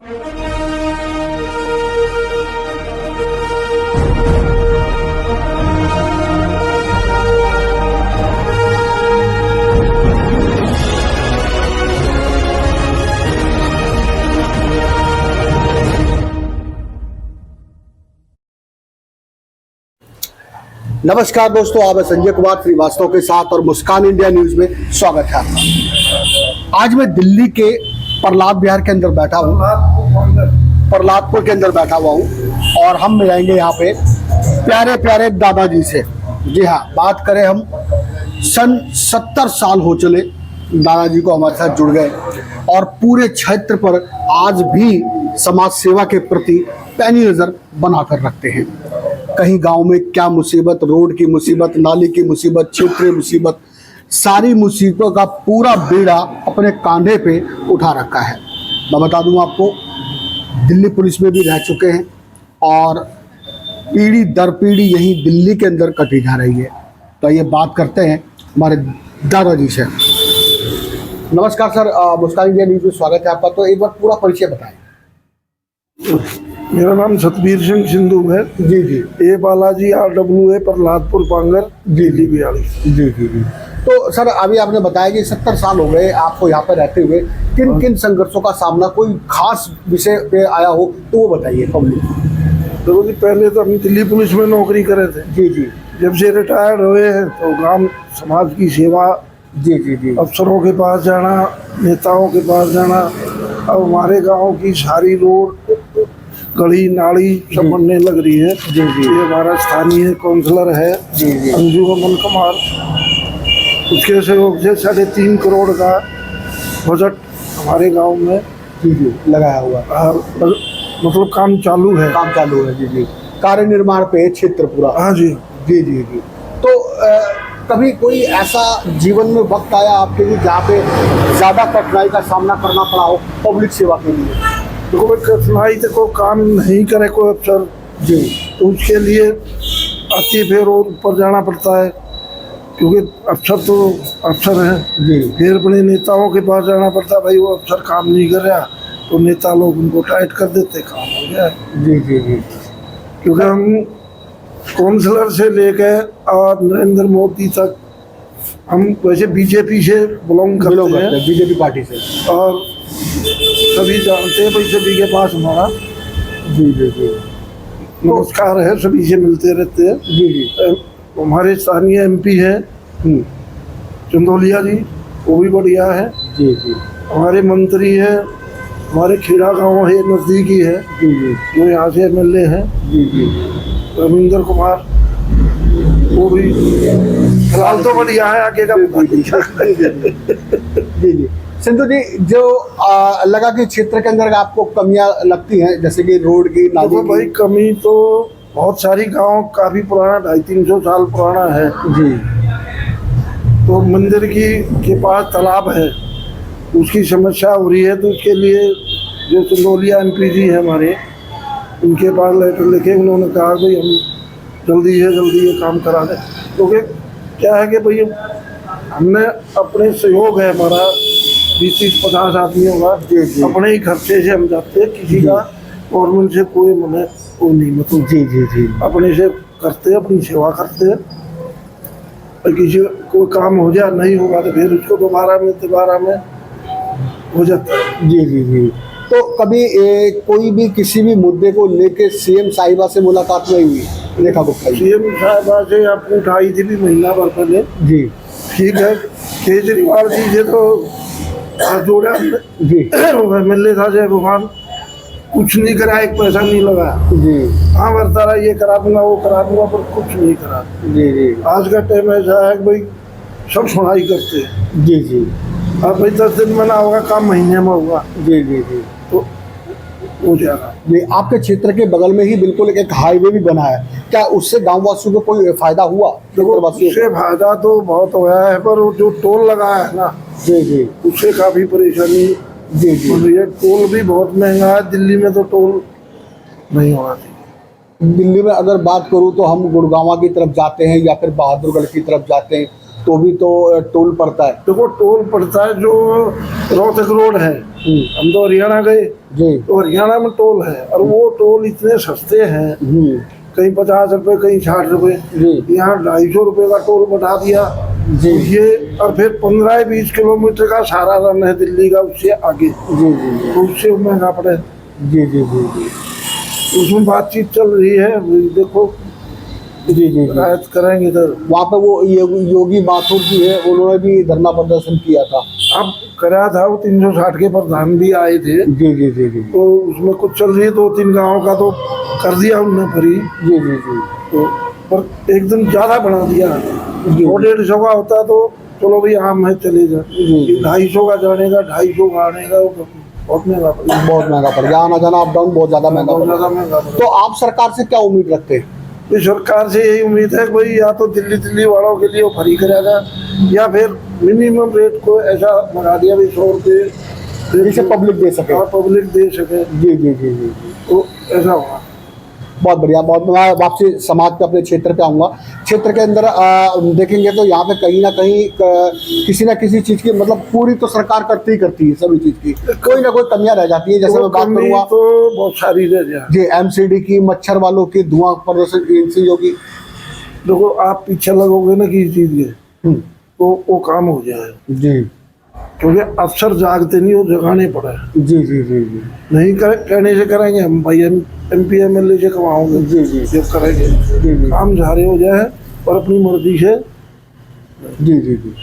नमस्कार दोस्तों, आप संजय कुमार श्रीवास्तव के साथ और मुस्कान इंडिया न्यूज में स्वागत है आपका। आज मैं दिल्ली के प्रहलाद विहार के अंदर बैठा हूँ, प्रहलादपुर के अंदर बैठा हुआ हूँ और हम मिलेंगे यहाँ पे प्यारे प्यारे दादाजी से। जी हाँ, बात करें हम सन 70 साल हो चले दादाजी को हमारे साथ जुड़ गए और पूरे क्षेत्र पर आज भी समाज सेवा के प्रति पैनी नज़र बनाकर रखते हैं। कहीं गांव में क्या मुसीबत, रोड की मुसीबत, नाली की मुसीबत, क्षेत्रीय मुसीबत, सारी मुसीबतों का पूरा बीड़ा अपने कांधे पे उठा रखा है। मैं बता दूं आपको, दिल्ली पुलिस में भी रह चुके हैं और पीढ़ी दर पीढ़ी यहीं दिल्ली के अंदर कटी जा रही है। तो ये बात करते हैं हमारे दादाजी से। नमस्कार सर, मुस्कान इंडिया न्यूज़ में स्वागत है आपका। तो एक बार पूरा परिचय बताएं। मेरा नाम सतबीर सिंह सिंधु है। जी जी। ए बालाजी RWA प्रहलादपुर पांगर दिल्ली 42। जी जी जी। तो सर, अभी आपने बताया कि 70 साल हो गए आपको यहाँ पर रहते हुए, किन किन संघर्षों का सामना, कोई खास विषय पे आया हो तो वो बताइए पब्लिक। तो जी, पहले तो हम दिल्ली पुलिस में नौकरी करे थे। जी जी। जब से रिटायर्ड हुए हैं तो गांव समाज की सेवा, जी जी जी, अफसरों के पास जाना, नेताओं के पास जाना। अब हमारे गाँव की सारी रोड, गली नाली सब बनने लग रही है। जी जी। ये हमारा स्थानीय काउंसलर है जी जी, अंजू अमन कुमार, उसके सहयोग से 3.5 करोड़ का बजट हमारे गांव में जी जी लगाया हुआ है। मतलब काम चालू है। काम चालू है। जी जी। कार्य निर्माण पे क्षेत्र पूरा। हाँ जी। जी जी जी। तो कभी कोई ऐसा जीवन में वक्त आया आपके लिए जहाँ पे ज़्यादा कठिनाई का सामना करना पड़ा हो पब्लिक सेवा के लिए? तो कोई कठिनाई तो कोई काम नहीं करे कोई अफसर जी, तो उसके लिए आती फिर और ऊपर जाना पड़ता है, क्योंकि अफसर तो अफसर हैं जी। फिर अपने नेताओं के पास जाना पड़ता है। भाई वो अफसर काम नहीं कर रहा तो नेता लोग उनको टाइट कर देते, काम हो गया। जी जी जी। क्योंकि हम काउंसलर से लेकर और नरेंद्र मोदी तक हम वैसे बीजेपी से बिलोंग करते हैं, बीजेपी पार्टी से, और सभी जानते हैं भाई सभी के पास हमारा जी जी जी नमस्कार है, सभी से मिलते रहते हैं। जी जी। हमारे स्थानीय MP है चंदौलिया जी, वो भी बढ़िया है। जी जी। हमारे मंत्री है, हमारे खेड़ा गांव है नज़दीकी है, जी जी। जो यहाँ से MLA हैं। जी जी। रविंद्र कुमार, वो भी फिलहाल तो बढ़िया है, आगे का जी जी। सिंधु जी, जो लगा कि क्षेत्र के अंदर आपको कमियां लगती हैं, जैसे कि रोड की, नाली तो भाई कमी तो बहुत सारी, गांव काफी पुराना 250-300 साल पुराना है जी। तो मंदिर के पास तालाब है, उसकी समस्या हो रही है। तो उसके लिए जो चंदौलिया MP जी है हमारे, उनके पास लेटर लिखे, उन्होंने कहा भाई हम जल्दी से जल्दी ये काम करा दें। क्योंकि क्या है कि भाई हमने अपने सहयोग है हमारा 20-50 आदमियों का, अपने ही खर्चे से हम जाते हैं, किसी का गवर्नमेंट से कोई मने वो नहीं, मतलब जी जी जी, अपने से करते हैं, अपनी सेवा करते हैं। और किसी कोई काम हो जाए, नहीं होगा तो फिर उसको दोबारा में हो जाता है। जी जी जी। तो कभी कोई भी किसी भी मुद्दे को लेके CM साहिबा से मुलाकात नहीं हुई? रेखा गुप्ता जी CM साहिबा से आपको उठाई थी भी महीना भर पहले। जी। ठीक है, केजरीवाल जी से तो जोड़ा जी। MLA था जय भगवान, कुछ नहीं करा, एक पैसा नहीं लगा जी। हाँ बरता रहा, ये करा दूंगा वो करा दूंगा, पर कुछ नहीं करा। जी जी। आज का टाइम ऐसा है कि भाई सब सुनाई करते हैं। जी जी। अब भाई 10 दिन में ना होगा, काम महीने में होगा। जी जी जी। तो हो जाएगा। जी, आपके क्षेत्र के बगल में ही बिल्कुल एक हाईवे भी बना है, क्या उससे गाँव वासियों को कोई फायदा हुआ? देखो, उससे फायदा तो बहुत हुआ है, पर वो जो टोल लगा है ना, जी जी, उससे काफी परेशानी। जी जी। ये टोल भी बहुत महंगा है, दिल्ली में तो टोल नहीं होना चाहिए। दिल्ली में अगर बात करूँ तो हम गुड़गांव की तरफ जाते हैं या फिर बहादुरगढ़ की तरफ जाते हैं तो भी तो टोल पड़ता है। देखो टोल पड़ता है, जो रोहतक रोड है, हम तो हरियाणा गए जी। तो हरियाणा में टोल है, और वो टोल इतने सस्ते हैं, कहीं 50 रुपए, कहीं 60 रुपए, यहाँ 250 रुपए का टोल बढ़ा दिया जी। ये, और फिर 15-20 किलोमीटर का सारा रन है दिल्ली का, उससे आगे जी जी तो उससे महंगा पड़े। जी जी जी जी उसमें बातचीत चल रही है, देखो जी जी जी। रायत करेंगे इधर। वहाँ पे वो योगी माथुर जी है, उन्होंने भी धरना प्रदर्शन किया था। अब करा था, वो 360 के प्रधान भी आए थे। जी जी जी जी। तो उसमें कुछ चल रही है, 2-3 गाँव का तो कर दिया उनने फ्री। जी जी जी। तो पर एक दिन ज्यादा बढ़ा दिया, 150 का होता तो चलो भाई आम है चले जाए, 250 का जाने का, 250 का आने का, बहुत महंगा पड़ गया। बहुत महंगा पड़ गया, आना जाना अप डाउन बहुत ज्यादा महंगा पड़ ज्यादा महंगा। तो आप सरकार से क्या उम्मीद रखते हैं? तो सरकार से यही उम्मीद है, कोई या तो दिल्ली वालों के लिए वो फ्री करेगा, या फिर मिनिमम रेट को ऐसा लगा दिया भाई 100 रुपये, जिसे पब्लिक दे सके। पब्लिक दे सके। जी जी जी जी। तो ऐसा होगा। बहुत बढ़िया। बहुत मैं वापसी समाज पे अपने क्षेत्र पे आऊँगा। क्षेत्र के अंदर देखेंगे तो यहाँ पे कहीं ना कहीं किसी ना किसी चीज़ की, मतलब पूरी तो सरकार करती ही है सभी चीज़ की, कोई ना कोई कमियां रह जाती है। जैसे मैं बात करूँगा तो बहुत सारी रह जाए जी, एमसीडी की, मच्छर वालों की, धुआं प्रदूषण एजेंसी होगी। देखो आप पीछे लगोगे ना किसी चीज़ के तो वो काम हो जाए जी, क्योंकि अफसर जागते नहीं, वो जगाने पड़े। जी जी जी जी। नहीं कहने से करेंगे हम भाई, MP MLA से कमाओगे, जी जी जब करेंगे जी जी। काम झारे हो जाए और अपनी मर्जी से। जी जी जी।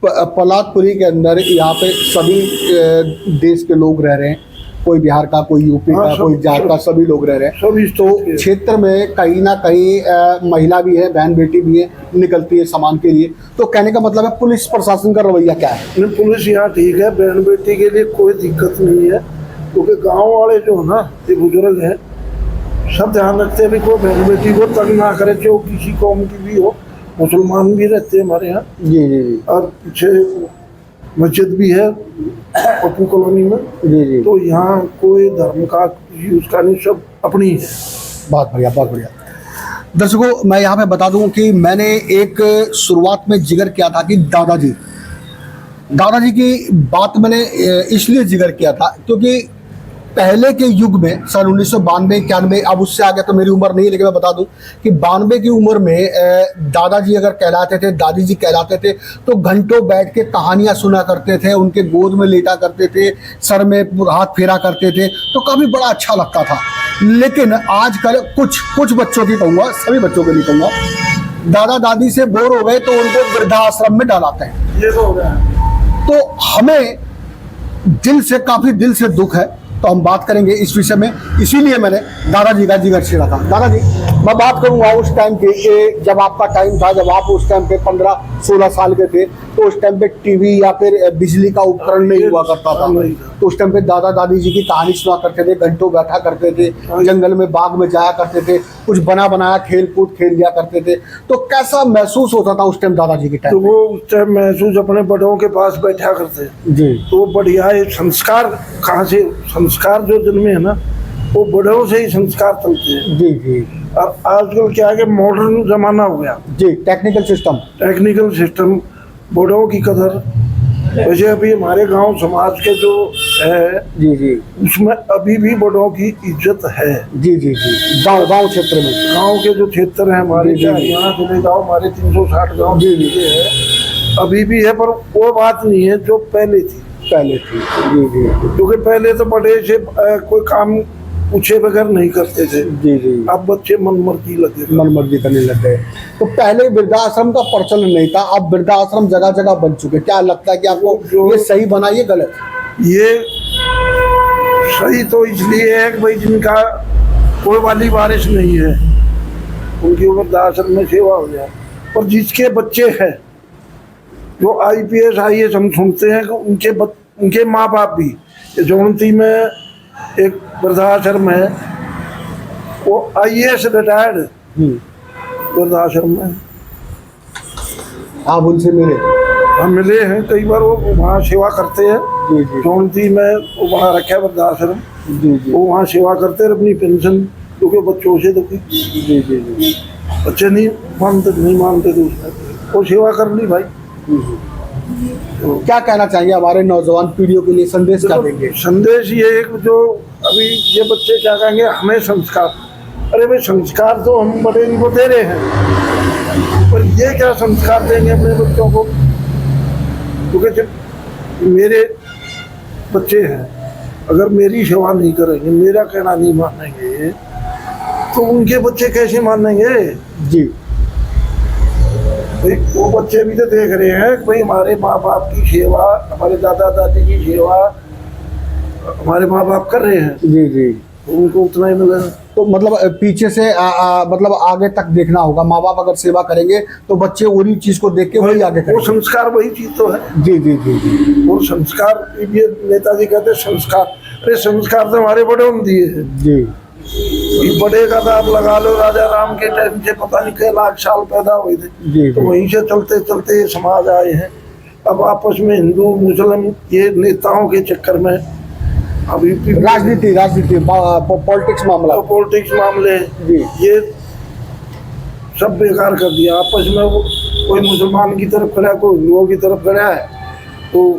पलातपुरी के अंदर यहाँ पे सभी देश के लोग रह रहे हैं, कोई बिहार का, कोई यूपी का, कोई झारखंड का, सभी लोग रह रहे हैं। सभी तो क्षेत्र में कहीं ना कहीं महिला भी है, बहन बेटी भी है, निकलती है सामान के लिए। तो कहने का मतलब है पुलिस प्रशासन का रवैया क्या है? नहीं, पुलिस यहाँ ठीक है, बहन बेटी के लिए कोई दिक्कत नहीं है, क्योंकि गांव वाले जो है ना, ये बुजुर्ग हैं, सब ध्यान रखते हैं भी कोई बहन बेटी को तंग ना करे, चाहे किसी कौम की भी हो। मुसलमान भी रहते हैं हमारे यहाँ। जी जी जी। और पीछे मस्जिद भी है पप्पू कॉलोनी में। जी जी। तो यहाँ कोई धर्म का उसका नहीं, सब अपनी है। बहुत बढ़िया, बहुत बढ़िया। दर्शकों, मैं यहाँ पे बता दूं कि मैंने एक शुरुआत में जिक्र किया था कि दादाजी की बात मैंने इसलिए जिक्र किया था क्योंकि पहले के युग में सन 1992-91, अब उससे आगे तो मेरी उम्र नहीं है, लेकिन मैं बता दूं कि 92 की उम्र में दादाजी अगर कहलाते थे, दादी जी कहलाते थे, तो घंटों बैठ के कहानियां सुना करते थे, उनके गोद में लेटा करते थे, सर में हाथ फेरा करते थे, तो काफ़ी बड़ा अच्छा लगता था। लेकिन आजकल कुछ बच्चों की कहूँगा, सभी बच्चों के लिए कहूँगा, दादा दादी से बोर हो गए तो उनको वृद्धाश्रम में डालाते हैं। ये तो हो गया। तो हमें काफ़ी दिल से दुख है, तो हम बात करेंगे इस विषय में। इसीलिए मैंने दादाजी का जिक्र छेड़ा था। दादाजी, मैं बात करूंगा उस टाइम के, जब आपका टाइम था, जब आप उस टाइम पे 15-16 साल के थे, तो उस टाइम पे टीवी या फिर बिजली का उपकरण नहीं हुआ करता था। तो उस टाइम पे दादा दादी जी की कहानी सुना करते थे, घंटों बैठा करते थे, जंगल में, बाग में जाया करते थे, कुछ बना बनाया खेल कूद खेल लिया करते थे। तो कैसा महसूस होता था उस टाइम दादाजी के टाइम? तो वो उस टाइम महसूस अपने बड़ों के पास बैठा करते जी। तो बढ़िया संस्कार कहाँ से, संस्कार जो जन्मे है ना, वो बड़ों से ही संस्कार चलते हैं। जी जी। अब आजकल क्या है कि मॉडर्न जमाना हो गया जी, टेक्निकल सिस्टम, बड़ों की कदर। वैसे अभी हमारे गांव समाज के जो है, जी जी, उसमें अभी भी बड़ों की इज्जत है। जी जी जी। गांव क्षेत्र में, गांव के जो क्षेत्र है हमारे, यहाँ चले जाओ, हमारे 360 गाँव है, अभी भी है, पर वो बात नहीं है जो पहले थी। जी जी। क्योंकि पहले तो बड़े से कोई काम पूछे बगैर नहीं करते थे। जी जी। अब बच्चे मनमर्जी करने लग गए। तो पहले वृद्धाश्रम का प्रचलन नहीं था, अब वृद्धाश्रम जगह जगह बन चुके। क्या लगता है कि आपको ये सही बना, ये गलत? ये सही तो इसलिए है कि भाई जिनका कोई वाली वारिस नहीं है, उनकी वृद्धाश्रम में सेवा हो जाए। और जिसके बच्चे हैं, जो IPS IAS हम सुनते हैं कि उनके माँ बाप भी, जौनती में एक वृद्धाश्रम है, वो IAS रिटायर्ड वृद्धाश्रम में। आप उनसे मिले? हम मिले हैं कई बार। वो वहाँ सेवा करते हैं, जौनती में वो वहाँ रखे वृद्धाश्रम। वो वहाँ सेवा करते हैं अपनी पेंशन, क्योंकि बच्चों से तो बच्चे नहीं मानते तो उसमें वो सेवा कर ली भाई। तो क्या कहना चाहिए हमारे नौजवान पीढ़ियों के लिए, संदेश क्या देंगे? संदेश ये है कि जो अभी ये बच्चे क्या कहेंगे, हमें संस्कार, अरे भाई संस्कार तो हम बड़े इनको दे रहे हैं, पर ये क्या संस्कार देंगे अपने बच्चों को? क्योंकि जब मेरे बच्चे हैं, अगर मेरी सेवा नहीं करेंगे, मेरा कहना नहीं मानेंगे, तो उनके बच्चे कैसे मानेंगे? जी भाई वो बच्चे भी तो देख रहे हैं कि भाई हमारे माँ बाप की सेवा, हमारे दादा दादी की सेवा हमारे माँ बाप कर रहे हैं, जी जी, तो उनको उतना ही मिलेगा। तो मतलब पीछे से मतलब आगे तक देखना होगा। माँ बाप अगर सेवा करेंगे तो बच्चे वही चीज को देख के वही आगे वो करेंगे। संस्कार वही चीज तो है। जी जी जी जी और संस्कार, ये नेताजी कहते हैं संस्कार, अरे संस्कार तो हमारे बड़ों ने दिए हैं। जी, ये बड़े का तो आप लगा लो, राजा राम के टाइम से पता नहीं कई लाख साल पैदा हुए थे, जी तो जी, वहीं से चलते चलते ये समाज आए हैं। अब आपस में हिंदू मुस्लिम ये नेताओं के चक्कर में अभी राजनीति पॉलिटिक्स मामला, पॉलिटिक्स मामले जी ये सब बेकार कर दिया। आपस में वो कोई मुसलमान की तरफ खड़ा है, कोई हिंदुओं की तरफ खड़ा है, तो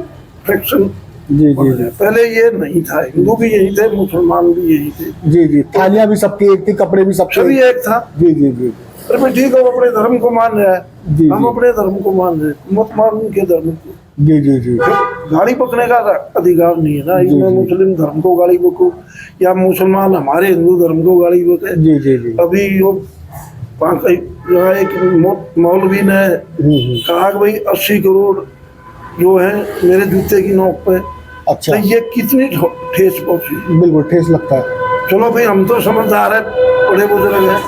फ्रिक्शन। जी जी जी पहले ये नहीं था, हिंदू भी यही थे, मुसलमान भी यही थे, जी जी, थालियां भी सबकी एक थी, कपड़े भी सबके सभी एक था। जी जी जी अरे भाई ठीक है, वो अपने धर्म को मान रहा है, जी, हम जी। अपने धर्म को मान रहे हैं, मत मान उनके धर्म को। जी जी जी गाड़ी पकड़ने का अधिकार नहीं है ना, जी, इसमें जी। मुस्लिम धर्म को गाड़ी बको या मुसलमान हमारे हिंदू धर्म को गाड़ी बके। जी जी जी, अभी वो एक मौलवी ने कहा कि भाई 80 करोड़ जो है मेरे जूते की नोक पे, अच्छा, तो ये कितनी ठेस पहुंची। बिल्कुल ठेस लगता है। चलो भाई हम तो समझदार है, बड़े बुजुर्ग हैं,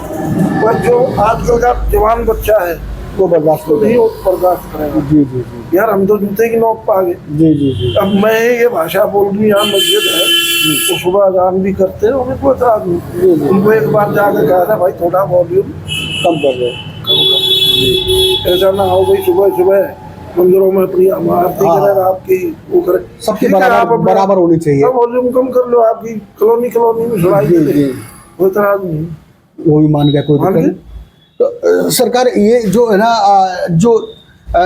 पर जो आजकल का जवान बच्चा है वो बर्दाश्त तो हो नहीं वो बर्दाश्त करेगा। जी जी जी यार हम तो जूते की नोक पे आ गए। जी जी जी अब मैं ये भाषा बोल रही हूँ, यहाँ मस्जिद है, वो सुबह अजान भी करते हैं, उन्हें कोई एतराज जी, नहीं। जी। उनको एक बार जाकर कहा था भाई थोड़ा वॉल्यूम कम कर रहे हैं। ऐसा ना हो भाई सुबह सुबह मंदिरों में अपनी आरती हाँ। करें, आपकी वो करें, सबकी ठीक है, आप बराबर अपना बराबर होनी चाहिए। वॉल्यूम कम कर लो, आपकी कॉलोनी में सुनाई जी, देते, जी। कोई एतराज नहीं। वो भी मान गया, कोई मान दिक्कत गए? नहीं। तो सरकार ये जो है ना जो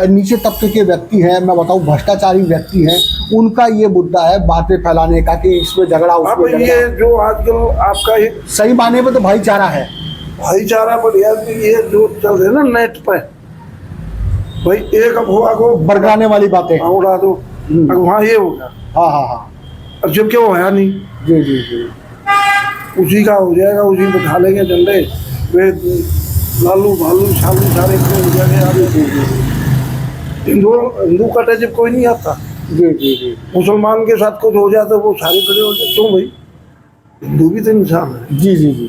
नीचे तबके के व्यक्ति हैं, मैं बताऊं भ्रष्टाचारी व्यक्ति हैं, उनका ये मुद्दा है बातें फैलाने का कि इसमें झगड़ा अब उसमें ये झगड़ा। जो आजकल आपका ये सही माने में तो भाईचारा है। भाईचारा बढ़िया, ये जो चल रहे ना नेट पे, भाई एक अफवाह को बरगलाने वाली बातें। उड़ा दो, अब वहाँ ये हो गया, हाँ हाँ हाँ, अब जब क्या होया नहीं, जी जी जी उसी का हो जाएगा, उसी को उठा लेंगे झंडे, वे लालू भालू शालू सारे हो जाएंगे। हिंदू का टच कोई नहीं आता, जी जी जी मुसलमान के साथ कुछ हो जाता वो सारे खड़े हो जाते, क्यों भाई हिंदू भी तो इंसान है, जी जी जी,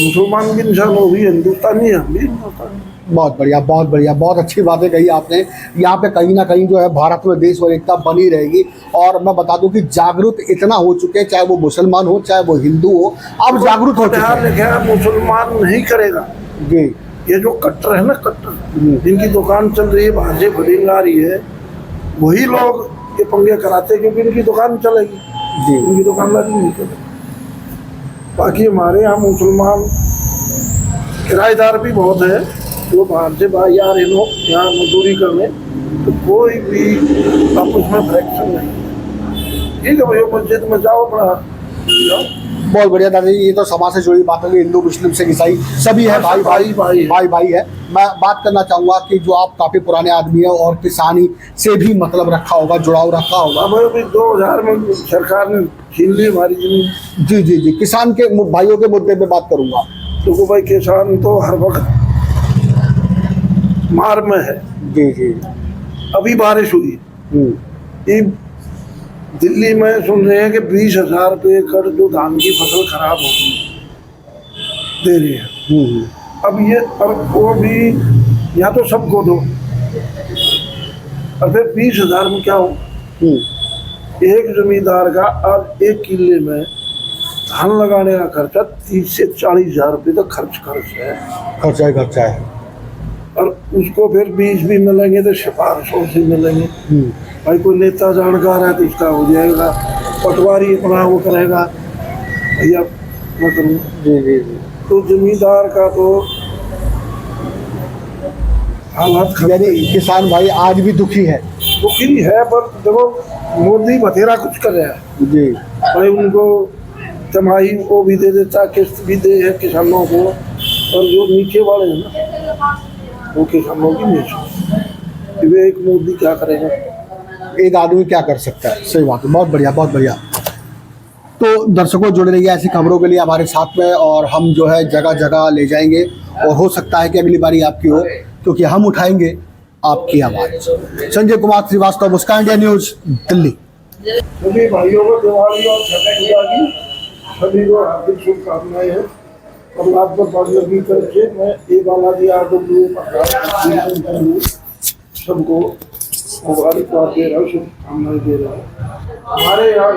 मुसलमान भी इंसान हो भी हिंदुस्तानी है, हम भी हिंदुस्तानी। बहुत बढ़िया, बहुत बढ़िया, बहुत अच्छी बातें कही आपने। यहाँ पे कहीं ना कहीं जो है भारत में देश और एकता बनी रहेगी। और मैं बता दूं कि जागरूक इतना हो चुके हैं, चाहे वो मुसलमान हो चाहे वो हिंदू हो, अब जागरूक हो चुके ध्यान हैं। रखें, मुसलमान नहीं करेगा। जी ये जो कट्टर है ना, कट्टर जिनकी दुकान चल रही है, बाहर से फटिंग आ रही है, वही लोग ये पंगे कराते हैं, क्योंकि इनकी दुकान चलेगी, जी इनकी दुकानदारी नहीं चलेगी। बाकी हमारे यहाँ मुसलमान किराएदार भी बहुत है, जो बाहर से भाई यार इन लोग यहाँ मजदूरी करने, तो कोई भी आपस में फ्रैक्शन नहीं। ठीक है भाई, मस्जिद में जाओ, अपना जाओ। बहुत बढ़िया दादाजी, ये तो समाज से जुड़ी बात होगी, हिंदू मुस्लिम सिख ईसाई सभी है, भाई भाई भाई है। भाई भाई है। मैं बात करना चाहूँगा कि जो आप काफ़ी पुराने आदमी है और किसानी से भी मतलब रखा होगा, जुड़ाव रखा होगा। अब अभी 2000 में सरकार ने छीन ली हमारी जमीन। जी जी जी, किसान के भाइयों के मुद्दे पे बात करूँगा। देखो भाई, किसान तो हर वक्त मार में है। जी जी, अभी बारिश हुई, ये दिल्ली में सुन रहे हैं कि 20,000 रुपये एकड़ जो धान की फसल खराब होगी दे रहे हैं। अब ये और वो भी या तो सबको दो, और फिर 20,000 में क्या हो, एक जमींदार का आज 1 किले में धान लगाने का खर्चा 30 से 40,000 रुपये तक खर्च है। खर्चा है। और उसको फिर बीज भी मिलेंगे तो सिफारिशों से मिलेंगे। भाई कोई नेता जानकार है तो उसका हो जाएगा, पटवारी अपना वो करेगा, भैया मैं करूँ। जी जी जी, तो जमींदार का तो हालात यानी किसान भाई आज भी दुखी है। दुखी है, पर देखो मोदी बतेरा कुछ कर रहा है जी भाई, उनको कमाई वो भी दे देता, किस्त भी दे है किसानों को, और जो नीचे वाले हैं ना वो किसानों की नहीं सुनते। वे एक मोदी क्या करेगा, एक आदमी क्या कर सकता है, सही बात है, बहुत बढ़िया बहुत बढ़िया। तो दर्शकों जुड़े रहिए ऐसी खबरों के लिए हमारे साथ में, और हम जो है जगह जगह ले जाएंगे, और हो सकता है कि अगली बारी आपकी हो, क्योंकि हम उठाएंगे आपकी आवाज़। संजय कुमार श्रीवास्तव, मुस्कान इंडिया न्यूज़, दिल्ली। सभी भाइयों को दिवाली और छठ पूजा की सभी को हार्दिक शुभकामनाएं हैं। और आप पर बात लगी करके मैं ये बालाजी सबको मुबारक दे रहा हूँ, शुभकामनाएं दे रहा हूँ। हमारे यहाँ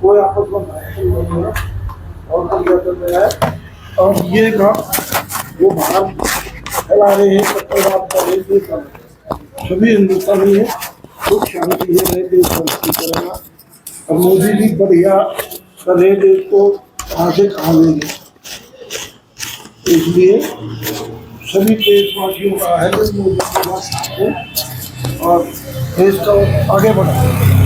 कोई आपस में नहीं है और बढ़िया चल रहा है। और ये काम जो बाहर फैला रहे हैं चक्रवात का देश सभी हिंदुस्तानी है, सुख शांति है, नए देश तरक्की करेगा। और मोदी जी बढ़िया कर रहे देश को कहाँ से कहाँ लेंगे, इसलिए सभी देशवासियों का है मोदी जी और देश को आगे बढ़ाए।